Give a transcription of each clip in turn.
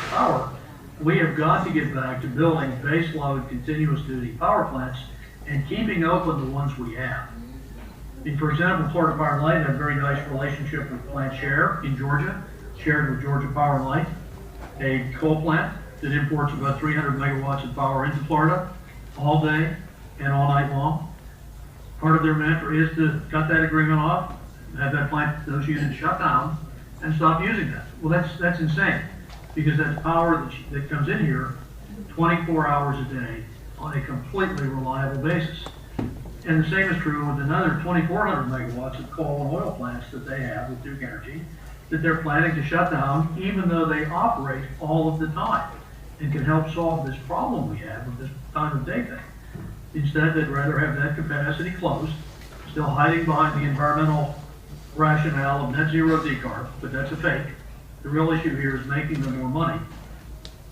power, we have got to get back to building baseload continuous duty power plants and keeping open the ones we have. For example, Florida Power and Light had a very nice relationship with Plant Share in Georgia, shared with Georgia Power and Light, a coal plant that imports about 300 megawatts of power into Florida all day and all night long. Part of their mantra is to cut that agreement off, have that plant, those units shut down, and stop using that. Well, that's insane, because that's power that comes in here 24 hours a day on a completely reliable basis. And the same is true with another 2,400 megawatts of coal and oil plants that they have with Duke Energy that they're planning to shut down, even though they operate all of the time and can help solve this problem we have with this time of day thing. Instead, they'd rather have that capacity closed, still hiding behind the environmental rationale of net zero decarb, but that's a fake. The real issue here is making them more money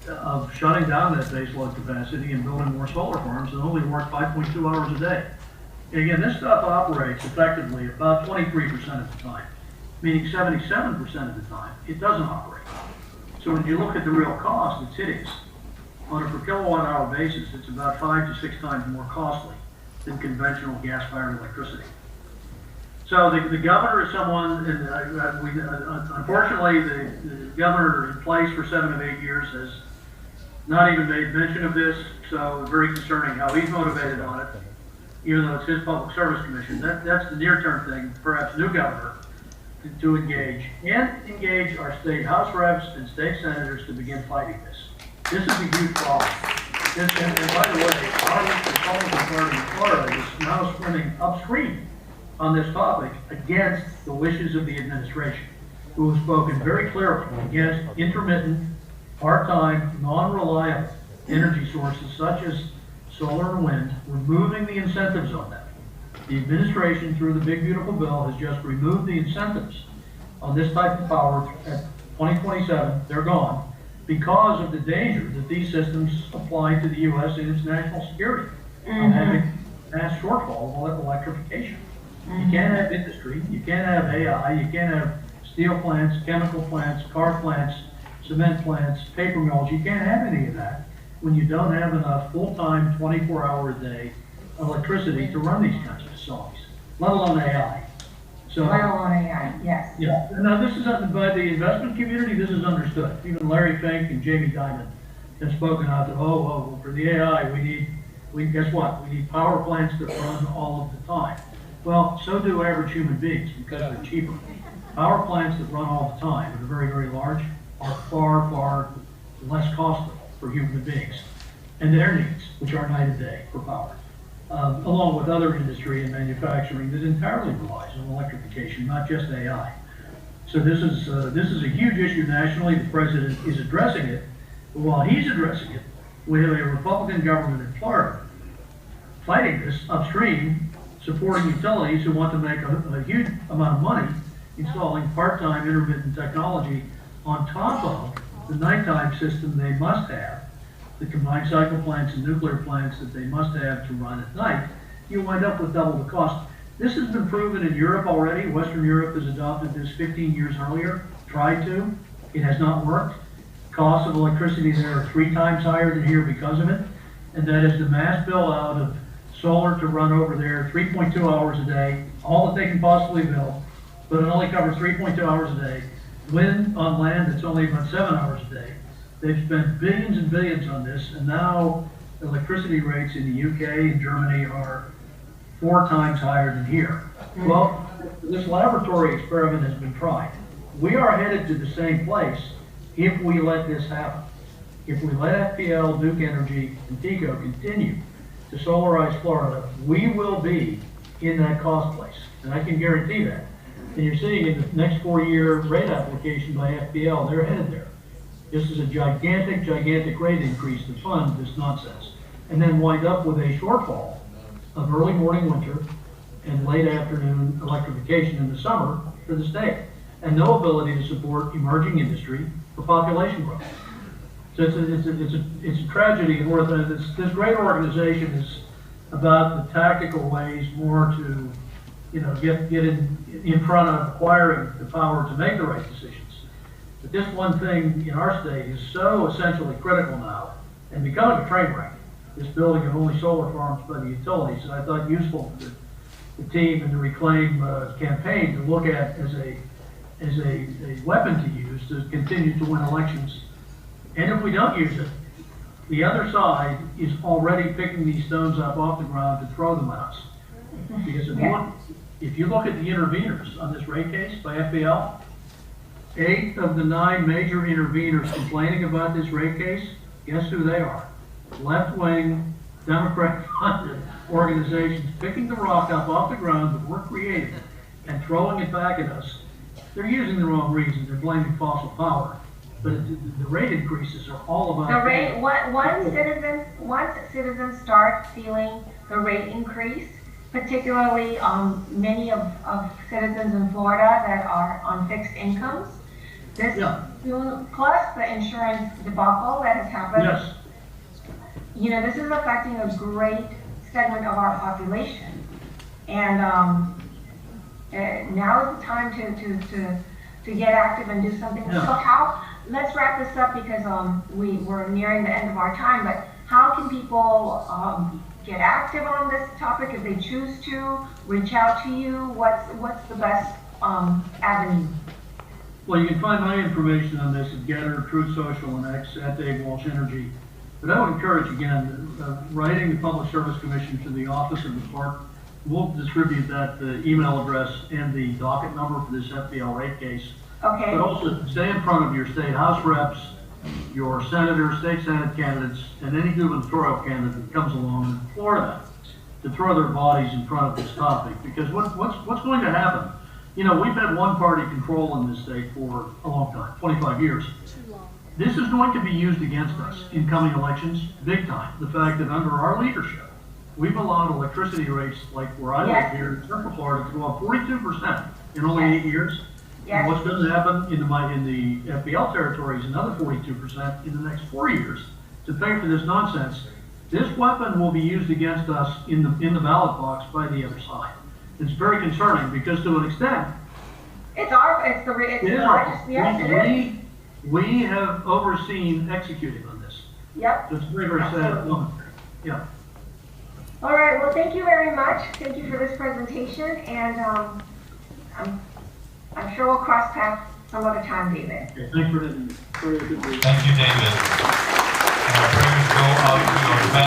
of shutting down that baseload capacity and building more solar farms that only work 5.2 hours a day. And again, this stuff operates effectively about 23% of the time, meaning 77% of the time it doesn't operate. So when you look at the real cost, it's hideous. On a per kilowatt hour basis, it's about 5 to 6 times more costly than conventional gas-fired electricity. So the governor is someone, and unfortunately, the governor in place for 7 of 8 years has not even made mention of this, so it's very concerning how he's motivated on it, even though it's his public service commission. That's the near-term thing, perhaps new governor, to engage, and engage our state House reps and state senators to begin fighting this. This is a huge problem. And by the way, our Republican Party in Florida is now swimming upstream on this topic against the wishes of the administration, who have spoken very clearly against intermittent, part-time, non-reliable energy sources such as solar and wind, removing the incentives on them. The administration, through the Big Beautiful Bill, has just removed the incentives on this type of power at 2027. They're gone because of the danger that these systems apply to the U.S. and its national security of having mass shortfall of electrification. You can't have industry, you can't have AI, you can't have steel plants, chemical plants, car plants, cement plants, paper mills. You can't have any of that when you don't have enough full-time, 24-hour-a-day electricity to run these kinds of facilities, let alone AI. So, let alone AI, yes. Yeah, now this is, by the investment community, this is understood. Even Larry Fink and Jamie Dimon have spoken out that, well, for the AI, guess what? We need power plants that run all of the time. Well, so do average human beings because they're cheaper. Power plants that run all the time, that are very, very large, are far, far less costly for human beings and their needs, which are night and day for power, along with other industry and manufacturing that entirely relies on electrification, not just AI. So this is a huge issue nationally. The president is addressing it, but while he's addressing it, we have a Republican government in Florida fighting this upstream, supporting utilities who want to make a huge amount of money installing part-time intermittent technology on top of the nighttime system they must have, the combined cycle plants and nuclear plants that they must have to run at night. You wind up with double the cost. This has been proven in Europe already. Western Europe has adopted this 15 years earlier, tried to. It has not worked. Costs of electricity there are 3 times higher than here because of it. And that is the mass bill out of solar to run over there 3.2 hours a day, all that they can possibly build, but it only covers 3.2 hours a day. Wind on land, it's only about 7 hours a day. They've spent billions and billions on this, and now electricity rates in the UK and Germany are 4 times higher than here. Well, this laboratory experiment has been tried. We are headed to the same place if we let this happen. If we let FPL, Duke Energy, and TECO continue to solarize Florida, we will be in that cost place, and I can guarantee that. And you're seeing in the next 4-year rate application by FPL, they're headed there. This is a gigantic, gigantic rate increase to fund this nonsense, and then wind up with a shortfall of early morning winter and late afternoon electrification in the summer for the state, and no ability to support emerging industry for population growth. So it's a tragedy, and this great organization is about the tactical ways more to, get in front of acquiring the power to make the right decisions. But this one thing in our state is so essentially critical now and becoming a train wreck. This building of only solar farms by the utilities, and I thought useful for the team and the Reclaim campaign to look at as a weapon to use to continue to win elections. And if we don't use it, the other side is already picking these stones up off the ground to throw them at us. Because if you look at the interveners on this rate case by FPL, 8 of the 9 major interveners complaining about this rate case, guess who they are? Left-wing, Democrat-funded organizations picking the rock up off the ground that we're creating and throwing it back at us. They're using the wrong reason. They're blaming fossil power. But the rate increases are all about... The rate, once citizens start feeling the rate increase, particularly many of citizens in Florida that are on fixed incomes, this plus the insurance debacle that has happened, Yes. You know, this is affecting a great segment of our population. And now is the time to get active and do something. Yeah. So let's wrap this up because we're nearing the end of our time, but how can people get active on this topic if they choose to, reach out to you? What's the best avenue? Well, you can find my information on this at Getter, Truth Social, and X at Dave Walsh Energy. But I would encourage, again, writing the Public Service Commission to the office of the clerk. We'll distribute that email address and the docket number for this FPL rate case. Okay. But also stay in front of your state house reps, your senators, state senate candidates, and any gubernatorial candidate that comes along in Florida to throw their bodies in front of this topic. Because what's going to happen? You know, we've had one-party control in this state for a long time, 25 years. This is going to be used against us in coming elections, big time. The fact that under our leadership, we've allowed electricity rates, like where I live here in Central Florida, to go up 42% in only 8 years. Yes. And what's going to happen in the FPL territory is another 42% in the next 4 years to pay for this nonsense. This weapon will be used against us in the ballot box by the other side. It's very concerning because to an extent, we have overseen executing on this. Yep. It's very, very sad moment. Yeah. All right. Well, thank you very much. Thank you for this presentation, and I'm sure we'll cross paths some other time, David. Okay, thanks for the good brief. Thank you, David. And our prayers go out to your family.